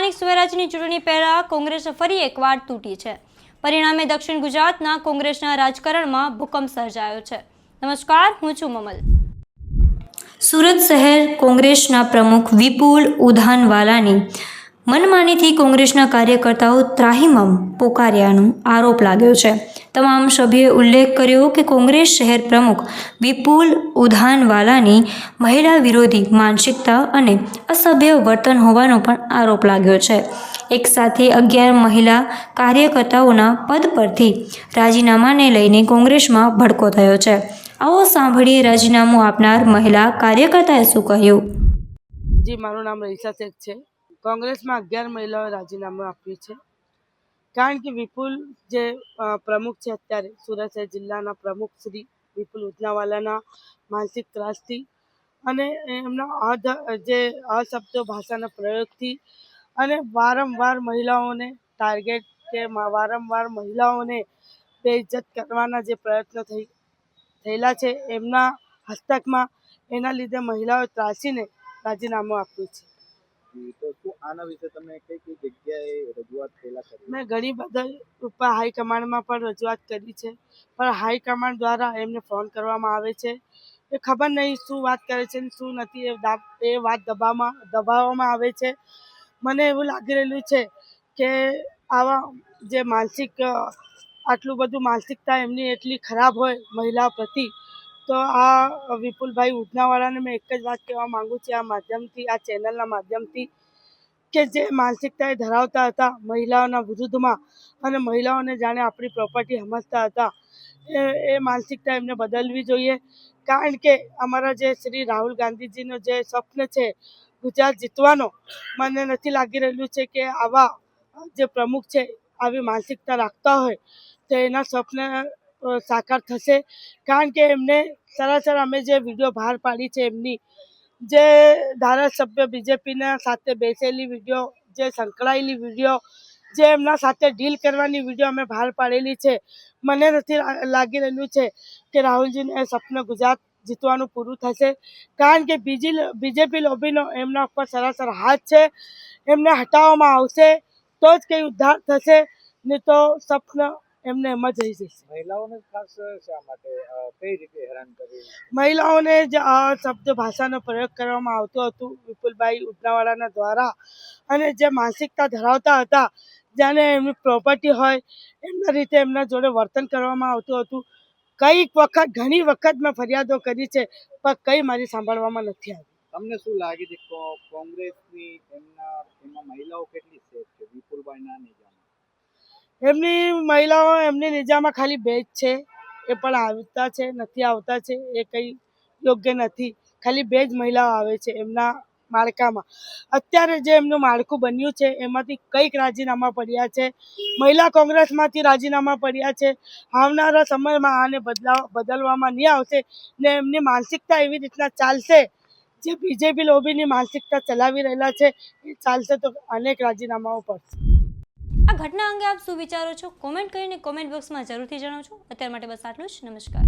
સ્થાનિક સ્વરાજની ચૂંટણી પહેલા કોંગ્રેસ ફરી એકવાર તૂટી છે। પરિણામે દક્ષિણ ગુજરાતના કોંગ્રેસના રાજકારણમાં ભૂકંપ સર્જાયો છે। નમસ્કાર, હું છું મમલ। સુરત શહેર કોંગ્રેસના પ્રમુખ વિપુલ ઉધાનવાલાની મનમાનીથી કોંગ્રેસના કાર્યકર્તાઓ ત્રાહિમામ પોકાર્યાનો આરોપ લાગ્યો છે। તમામ સભ્યોએ ઉલ્લેખ કર્યો કે કોંગ્રેસ શહેર પ્રમુખ વિપુલ ઉધાનવાલાની મહિલા વિરોધી માનસિકતા અને અસભ્ય વર્તન હોવાનો પણ આરોપ લાગ્યો છે। એક સાથે 11 મહિલા કાર્યકર્તાઓના પદ પરથી રાજીનામાને લઈને કોંગ્રેસમાં ભડકો થયો છે। આવો સાંભળીએ રાજીનામું આપનાર મહિલા કાર્યકર્તાએ શું કહ્યું। જી, મારું નામ રહીશા શેખ છે। કોંગ્રેસમાં 11 મહિલાઓએ રાજીનામું આપ્યું છે, કારણ કે વિપુલ જે પ્રમુખ છે, અત્યારે સુરત શહેર જિલ્લાના પ્રમુખ શ્રી વિપુલ ઉધાનવાલાના માનસિક ત્રાસથી અને એમના જે અશબ્દો ભાષાના પ્રયોગથી અને વારંવાર મહિલાઓને ટાર્ગેટ કે વારંવાર મહિલાઓને બેઇજ્જત કરવાના જે પ્રયત્નો થયેલા છે એમના હસ્તકમાં, એના લીધે મહિલાઓ ત્રાસીને રાજીનામું આપ્યું છે। તો શું આના વિશે તમે કઈ જગ્યાએ રજૂઆત પહેલા કરી? મેં ઘણી બધા ઉપર હાઈકમાન્ડમાં પણ રજૂઆત કરી છે, પણ હાઈકમાન્ડ દ્વારા એમને ફોન કરવામાં આવે છે। એ ખબર નહીં શું વાત કરે છે ને શું નથી, એ વાત દબાવવામાં આવે છે। મને એવું લાગી રહેલું છે કે આવા જે આટલું બધું માનસિકતા એમની એટલી ખરાબ હોય મહિલાઓ પ્રતિ, તો આ વિપુલભાઈ ઉધાનવાલાને મેં એક જ વાત કહેવા માગું છું આ માધ્યમથી, આ ચેનલના માધ્યમથી, કે જે માનસિકતા એ ધરાવતા હતા મહિલાઓના વિરુદ્ધમાં અને મહિલાઓને જાણે આપણી પ્રોપર્ટી સમજતા હતા, એ માનસિકતા એમને બદલવી જોઈએ। કારણ કે અમારા જે શ્રી રાહુલ ગાંધીજીનો જે સ્વપ્ન છે ગુજરાત જીતવાનો, મને નથી લાગી રહેલું છે કે આવા જે પ્રમુખ છે આવી માનસિકતા રાખતા હોય તો એના સ્વપ્ન સાકાર થશે। કારણ કે એમને સરાસર અમે જે વિડીયો બહાર પાડી છે, એમની જે ધારાસભ્ય બીજેપીના સાથે બેસેલી વિડીયો, જે સંકળાયેલી વિડીયો, જે એમના સાથે ડીલ કરવાની વિડીયો અમે બહાર પાડેલી છે, મને નથી લાગી રહેલું છે કે રાહુલજીને એ સપનું ગુજરાત જીતવાનું પૂરું થશે। કારણ કે બીજેપી લોબીનો એમના ઉપર સરાસર હાથ છે। એમને હટાવવામાં આવશે તો જ કંઈ ઉદ્ધાર થશે, નહીં તો સપનું એમને એમ જ રહી જશે। મહિલાઓને ખાસ શા માટે કઈ રીતે હેરાન કરી? મહિલાઓને જે શબ્દ ભાષાનો પ્રયોગ કરવામાં આવતો હતું વિપુલભાઈ ઉધાનવાલાના દ્વારા, અને જે માનસિકતા ધરાવતા હતા, જાણે એમની પ્રોપર્ટી હોય એમના રીતે એમના જોડે વર્તન કરવામાં આવતું હતું। ઘણી વખત મેં ફરિયાદો કરી છે, પણ કંઈ મારી સાંભળવામાં નથી આવી। તમને શું લાગે છે કોંગ્રેસની એમાં મહિલાઓ કેટલી સેફ છે વિપુલભાઈના નિજામમાં? એમની નિજામાં ખાલી 2 જ છે, એ પણ આવતા છે નથી આવતા છે, એ કંઈ યોગ્ય નથી। ખાલી 2 જ મહિલાઓ આવે છે એમના માળખામાં। અત્યારે જે એમનું માળખું બન્યું છે એમાંથી કંઈક રાજીનામા પડ્યા છે, મહિલા કોંગ્રેસમાંથી રાજીનામા પડ્યા છે। આવનારા સમયમાં આને બદલવામાં નહીં આવશે ને એમની માનસિકતા એવી રીતના ચાલશે, જે બીજેપી લોબીની માનસિકતા ચલાવી રહેલા છે એ ચાલશે તો અનેક રાજીનામાઓ પડશે। આ ઘટના અંગે આપ શું વિચારો છો? કોમેન્ટ કરીને કોમેન્ટ બોક્સમાં જરૂરથી જણાવજો। અત્યાર માટે બસ આટલું જ। નમસ્કાર।